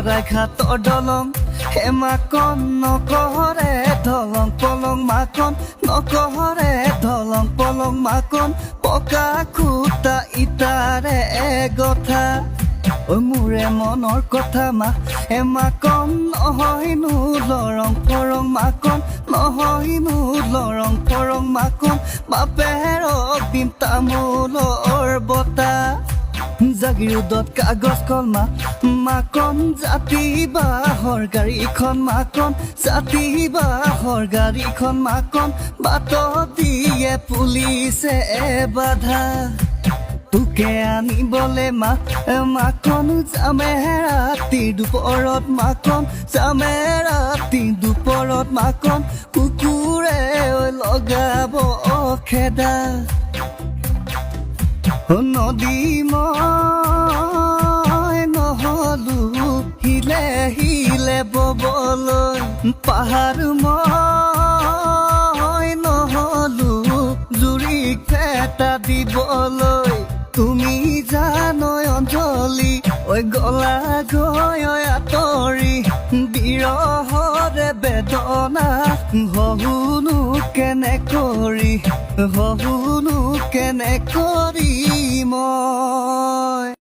শৰাইঘাটৰ দলং হেমাকন নকৰে দলং পলং মাকন নকৰে দলং পলং মাকন পকা খুটা ইটাৰে এগঠা মোৰে মনৰ কথা মা এমাকন নহয়নো লৰং ফৰং মাকন নহয়নো লৰং ফৰং মাকন বাপেৰক দিম তামোলৰ বটা জাগিৰোডত কাগজ কলমা মাকন জাতি বাহৰ গাড়ীখন মাকন জাতি বাহৰ গাড়ীখন মাকন বাটত দিয়ে পুলিচে বাধা তোকে আনিবলে মাকন যামে ৰাতি দুপৰত মাকন যামে ৰাতি দুপৰত মাকন কুকুৰে লগাব খেদা নদী মই নহলো হিলে হিলে ববলৈ পাহাৰ মই নহলো জুৰি ফেটা দিবলৈ তুমি জানৈ অঞ্জলি ঐ গলা গৈ আঁতৰি বিৰহৰে বেদনা হহুনো কেনে কৰি মই